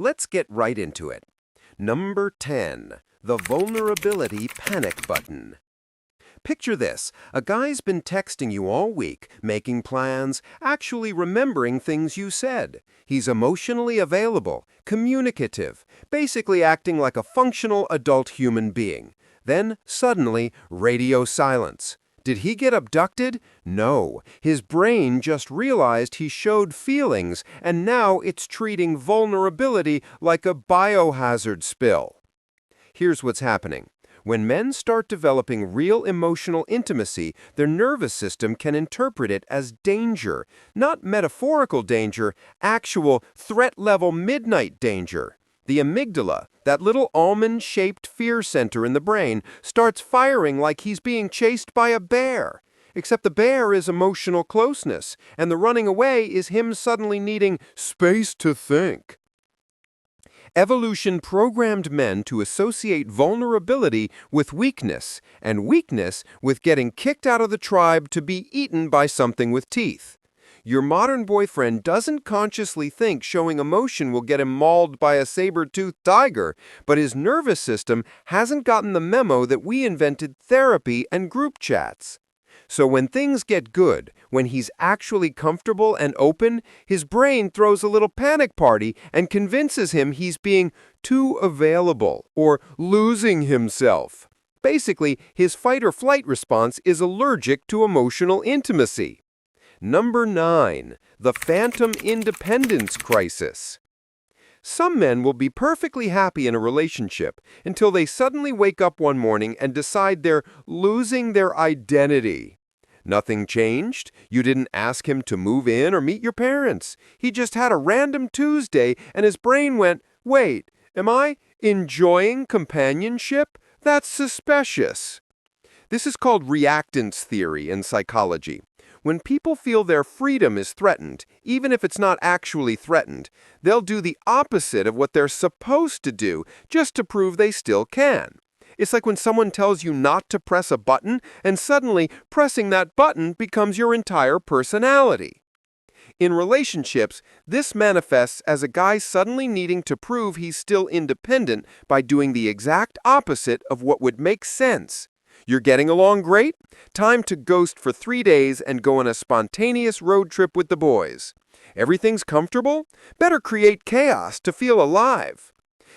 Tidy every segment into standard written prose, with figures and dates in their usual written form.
Let's get right into it. Number 10. The vulnerability panic button. Picture this. A guy's been texting you all week, making plans, actually remembering things you said. He's emotionally available, communicative, basically acting like a functional adult human being. Then, suddenly, radio silence. Did he get abducted? No. His brain just realized he showed feelings, and now it's treating vulnerability like a biohazard spill. Here's what's happening. When men start developing real emotional intimacy, their nervous system can interpret it as danger, not metaphorical danger, actual threat-level midnight danger. The amygdala, that little almond-shaped fear center in the brain, starts firing like he's being chased by a bear. Except the bear is emotional closeness, and the running away is him suddenly needing space to think. Evolution programmed men to associate vulnerability with weakness, and weakness with getting kicked out of the tribe to be eaten by something with teeth. Your modern boyfriend doesn't consciously think showing emotion will get him mauled by a saber-toothed tiger, but his nervous system hasn't gotten the memo that we invented therapy and group chats. So when things get good, when he's actually comfortable and open, his brain throws a little panic party and convinces him he's being too available or losing himself. Basically, his fight-or-flight response is allergic to emotional intimacy. Number 9. The phantom independence crisis. Some men will be perfectly happy in a relationship until they suddenly wake up one morning and decide they're losing their identity. Nothing changed. You didn't ask him to move in or meet your parents. He just had a random Tuesday and his brain went, "Wait, am I enjoying companionship? That's suspicious." This is called reactance theory in psychology. When people feel their freedom is threatened, even if it's not actually threatened, they'll do the opposite of what they're supposed to do just to prove they still can. It's like when someone tells you not to press a button, and suddenly pressing that button becomes your entire personality. In relationships, this manifests as a guy suddenly needing to prove he's still independent by doing the exact opposite of what would make sense. You're getting along great? Time to ghost for 3 days and go on a spontaneous road trip with the boys. Everything's comfortable? Better create chaos to feel alive.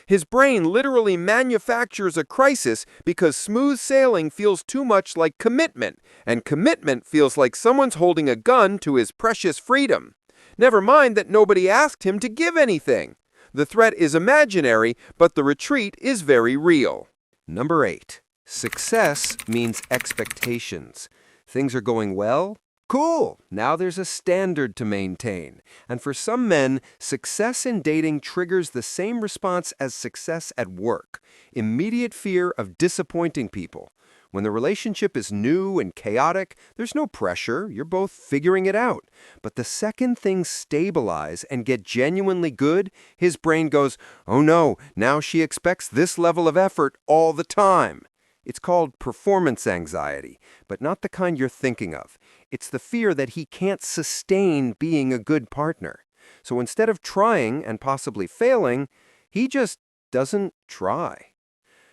His brain literally manufactures a crisis because smooth sailing feels too much like commitment, and commitment feels like someone's holding a gun to his precious freedom. Never mind that nobody asked him to give anything. The threat is imaginary, but the retreat is very real. Number 8. Success means expectations. Things are going well? Cool! Now there's a standard to maintain. And for some men, success in dating triggers the same response as success at work: immediate fear of disappointing people. When the relationship is new and chaotic, there's no pressure, you're both figuring it out. But the second things stabilize and get genuinely good, his brain goes, "Oh no, now she expects this level of effort all the time." It's called performance anxiety, but not the kind you're thinking of. It's the fear that he can't sustain being a good partner. So instead of trying and possibly failing, he just doesn't try.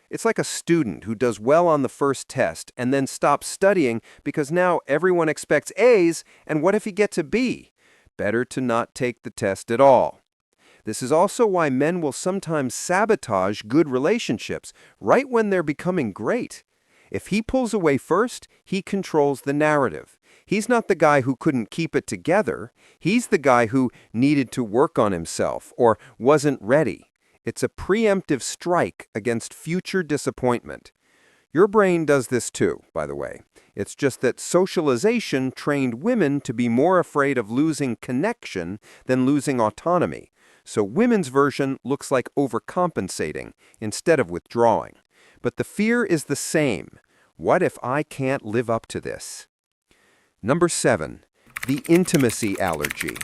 It's like a student who does well on the first test and then stops studying because now everyone expects A's, and what if he gets a B? Better to not take the test at all. This is also why men will sometimes sabotage good relationships right when they're becoming great. If he pulls away first, he controls the narrative. He's not the guy who couldn't keep it together. He's the guy who needed to work on himself or wasn't ready. It's a preemptive strike against future disappointment. Your brain does this too, by the way. It's just that socialization trained women to be more afraid of losing connection than losing autonomy. So women's version looks like overcompensating instead of withdrawing. But the fear is the same. What if I can't live up to this? Number 7. The intimacy allergy.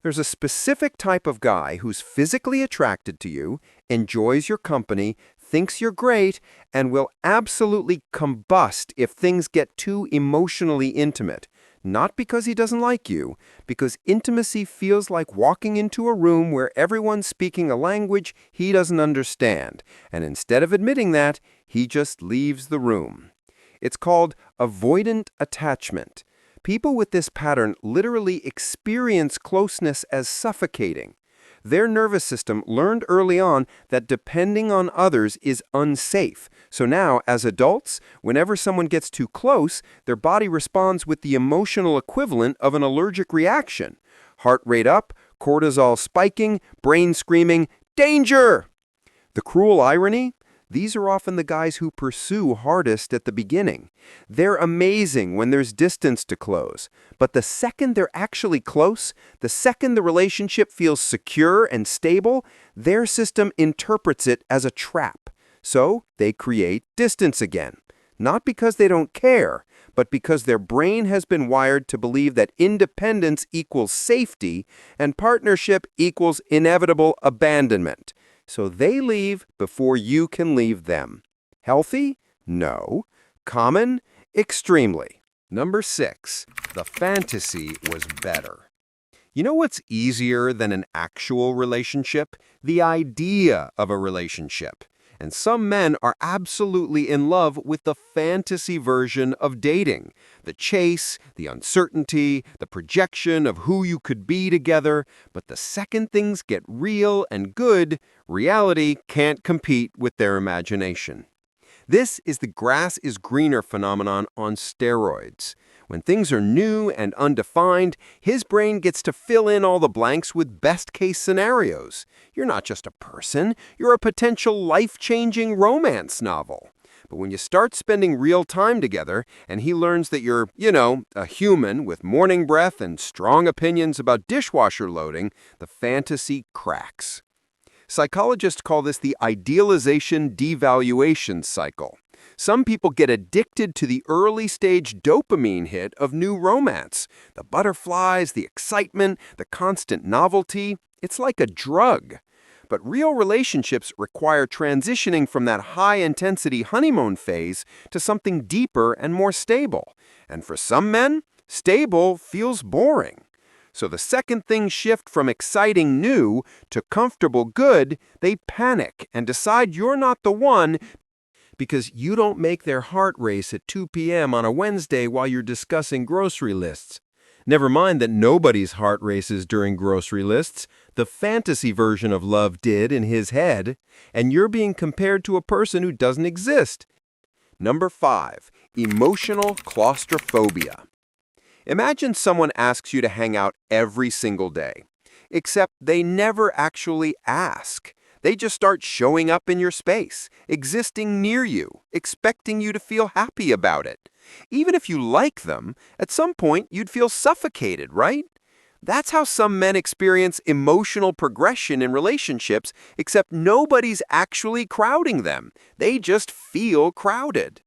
There's a specific type of guy who's physically attracted to you, enjoys your company, thinks you're great, and will absolutely combust if things get too emotionally intimate. Not because he doesn't like you, because intimacy feels like walking into a room where everyone's speaking a language he doesn't understand, and instead of admitting that, he just leaves the room. It's called avoidant attachment. People with this pattern literally experience closeness as suffocating. Their nervous system learned early on that depending on others is unsafe. So now, as adults, whenever someone gets too close, their body responds with the emotional equivalent of an allergic reaction. Heart rate up, cortisol spiking, brain screaming, "Danger!" The cruel irony? These are often the guys who pursue hardest at the beginning. They're amazing when there's distance to close. But the second they're actually close, the second the relationship feels secure and stable, their system interprets it as a trap. So they create distance again. Not because they don't care, but because their brain has been wired to believe that independence equals safety and partnership equals inevitable abandonment. So they leave before you can leave them. Healthy? No. Common? Extremely. Number 6, the fantasy was better. You know what's easier than an actual relationship? The idea of a relationship. And some men are absolutely in love with the fantasy version of dating. The chase, the uncertainty, the projection of who you could be together. But the second things get real and good, reality can't compete with their imagination. This is the grass is greener phenomenon on steroids. When things are new and undefined, his brain gets to fill in all the blanks with best-case scenarios. You're not just a person, you're a potential life-changing romance novel. But when you start spending real time together, and he learns that you're, a human with morning breath and strong opinions about dishwasher loading, the fantasy cracks. Psychologists call this the idealization devaluation cycle. Some people get addicted to the early-stage dopamine hit of new romance. The butterflies, the excitement, the constant novelty. It's like a drug. But real relationships require transitioning from that high-intensity honeymoon phase to something deeper and more stable. And for some men, stable feels boring. So the second things shift from exciting new to comfortable good, they panic and decide you're not the one because you don't make their heart race at 2 p.m. on a Wednesday while you're discussing grocery lists. Never mind that nobody's heart races during grocery lists. The fantasy version of love did in his head, and you're being compared to a person who doesn't exist. Number 5, emotional claustrophobia. Imagine someone asks you to hang out every single day, except they never actually ask. They just start showing up in your space, existing near you, expecting you to feel happy about it. Even if you like them, at some point you'd feel suffocated, right? That's how some men experience emotional progression in relationships, except nobody's actually crowding them. They just feel crowded.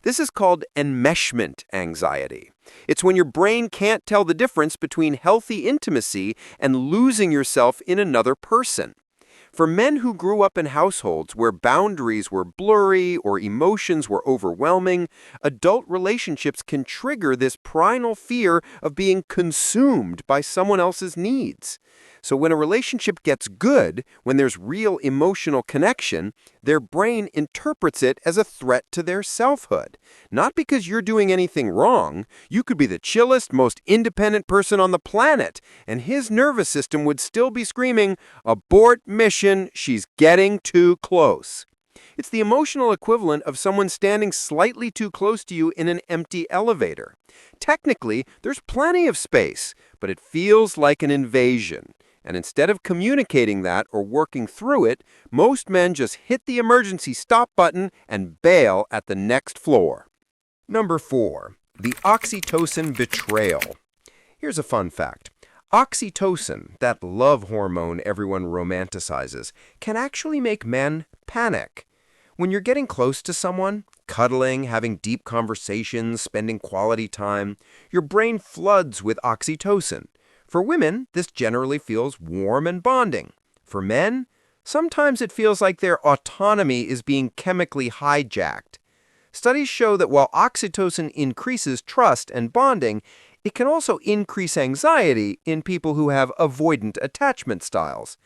This is called enmeshment anxiety. It's when your brain can't tell the difference between healthy intimacy and losing yourself in another person. For men who grew up in households where boundaries were blurry or emotions were overwhelming, adult relationships can trigger this primal fear of being consumed by someone else's needs. So when a relationship gets good, when there's real emotional connection, their brain interprets it as a threat to their selfhood. Not because you're doing anything wrong. You could be the chillest, most independent person on the planet, and his nervous system would still be screaming, "Abort mission, she's getting too close." It's the emotional equivalent of someone standing slightly too close to you in an empty elevator. Technically, there's plenty of space, but it feels like an invasion. And instead of communicating that or working through it, most men just hit the emergency stop button and bail at the next floor. Number 4, the oxytocin betrayal. Here's a fun fact. Oxytocin, that love hormone everyone romanticizes, can actually make men panic. When you're getting close to someone, cuddling, having deep conversations, spending quality time, your brain floods with oxytocin. For women, this generally feels warm and bonding. For men, sometimes it feels like their autonomy is being chemically hijacked. Studies show that while oxytocin increases trust and bonding, It can also increase anxiety in people who have avoidant attachment styles.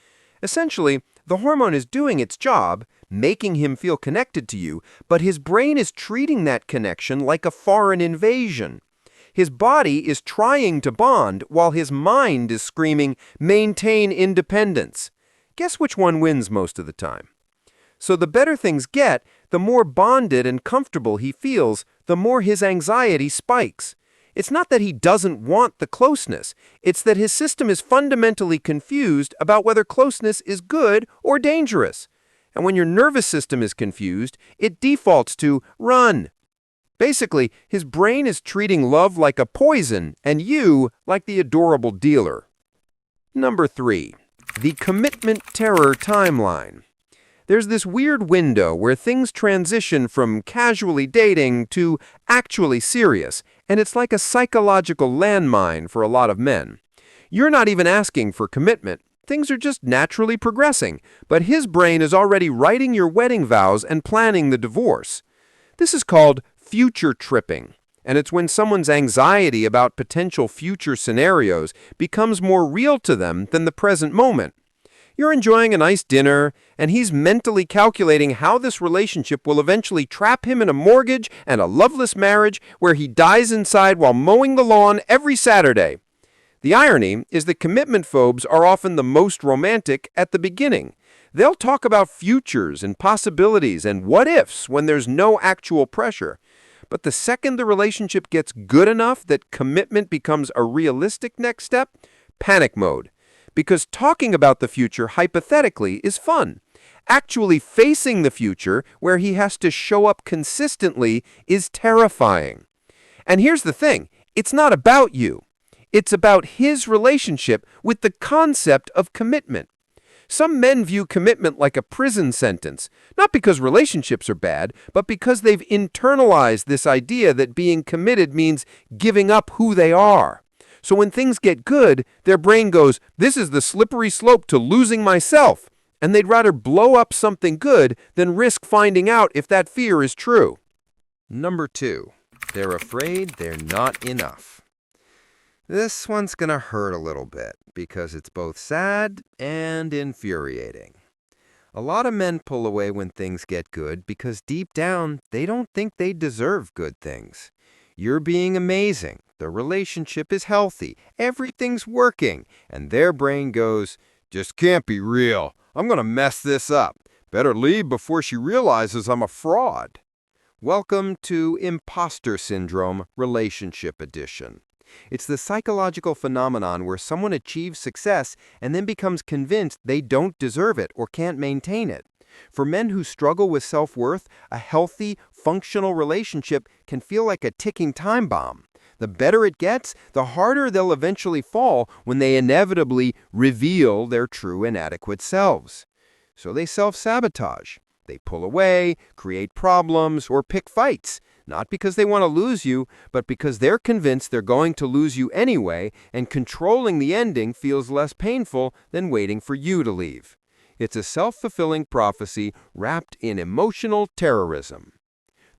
Essentially, the hormone is doing its job, making him feel connected to you, but his brain is treating that connection like a foreign invasion. His body is trying to bond while his mind is screaming, "Maintain independence." Guess which one wins most of the time? So the better things get, the more bonded and comfortable he feels, the more his anxiety spikes. It's not that he doesn't want the closeness. It's that his system is fundamentally confused about whether closeness is good or dangerous. And when your nervous system is confused, it defaults to run. Basically, his brain is treating love like a poison and you like the adorable dealer. Number 3. The commitment terror timeline. There's this weird window where things transition from casually dating to actually serious, and it's like a psychological landmine for a lot of men. You're not even asking for commitment. Things are just naturally progressing, but his brain is already writing your wedding vows and planning the divorce. This is called future tripping, and it's when someone's anxiety about potential future scenarios becomes more real to them than the present moment. You're enjoying a nice dinner, and he's mentally calculating how this relationship will eventually trap him in a mortgage and a loveless marriage where he dies inside while mowing the lawn every Saturday. The irony is that commitment phobes are often the most romantic at the beginning. They'll talk about futures and possibilities and what-ifs when there's no actual pressure. But the second the relationship gets good enough that commitment becomes a realistic next step, panic mode. Because talking about the future hypothetically is fun. Actually facing the future, where he has to show up consistently, is terrifying. And here's the thing, it's not about you. It's about his relationship with the concept of commitment. Some men view commitment like a prison sentence, not because relationships are bad, but because they've internalized this idea that being committed means giving up who they are. So when things get good, their brain goes, "This is the slippery slope to losing myself," and they'd rather blow up something good than risk finding out if that fear is true. Number 2. They're afraid they're not enough. This one's gonna hurt a little bit because it's both sad and infuriating. A lot of men pull away when things get good because deep down, they don't think they deserve good things. You're being amazing. The relationship is healthy. Everything's working. And their brain goes, "Just can't be real. I'm going to mess this up. Better leave before she realizes I'm a fraud." Welcome to Impostor Syndrome Relationship Edition. It's the psychological phenomenon where someone achieves success and then becomes convinced they don't deserve it or can't maintain it. For men who struggle with self-worth, a healthy, functional relationship can feel like a ticking time bomb. The better it gets, the harder they'll eventually fall when they inevitably reveal their true inadequate selves. So they self-sabotage. They pull away, create problems, or pick fights, not because they want to lose you, but because they're convinced they're going to lose you anyway, and controlling the ending feels less painful than waiting for you to leave. It's a self-fulfilling prophecy wrapped in emotional terrorism.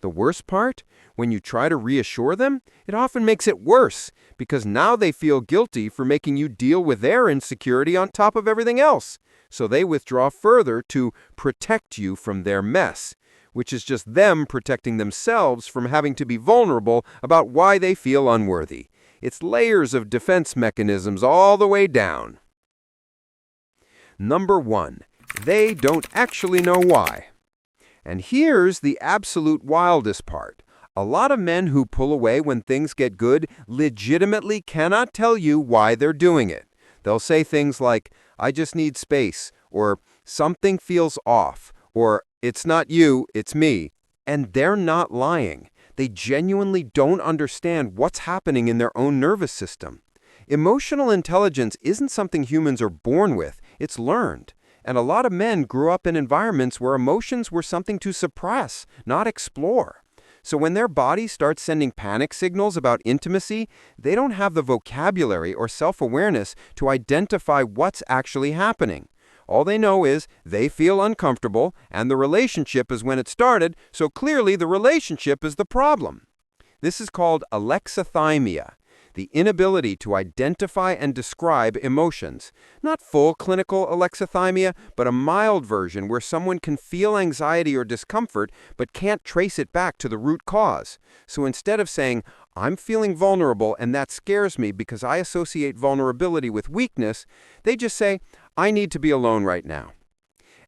The worst part? When you try to reassure them, it often makes it worse, because now they feel guilty for making you deal with their insecurity on top of everything else. So they withdraw further to protect you from their mess, which is just them protecting themselves from having to be vulnerable about why they feel unworthy. It's layers of defense mechanisms all the way down. Number 1. They don't actually know why. And here's the absolute wildest part. A lot of men who pull away when things get good legitimately cannot tell you why they're doing it. They'll say things like, "I just need space," or "something feels off," or "it's not you, it's me." And they're not lying. They genuinely don't understand what's happening in their own nervous system. Emotional intelligence isn't something humans are born with, it's learned. And a lot of men grew up in environments where emotions were something to suppress, not explore. So when their body starts sending panic signals about intimacy, they don't have the vocabulary or self-awareness to identify what's actually happening. All they know is they feel uncomfortable, and the relationship is when it started, so clearly the relationship is the problem. This is called alexithymia. the inability to identify and describe emotions. Not full clinical alexithymia, but a mild version where someone can feel anxiety or discomfort but can't trace it back to the root cause. So instead of saying, "I'm feeling vulnerable and that scares me because I associate vulnerability with weakness," they just say, "I need to be alone right now."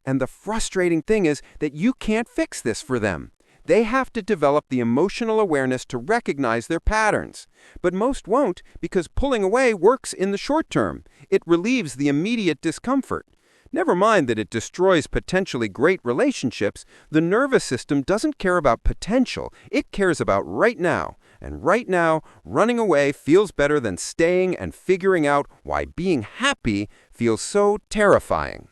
And the frustrating thing is that you can't fix this for them. They have to develop the emotional awareness to recognize their patterns. But most won't, because pulling away works in the short term. It relieves the immediate discomfort. Never mind that it destroys potentially great relationships, the nervous system doesn't care about potential. It cares about right now. And right now, running away feels better than staying and figuring out why being happy feels so terrifying.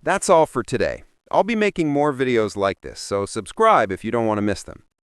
That's all for today. I'll be making more videos like this, so subscribe if you don't want to miss them.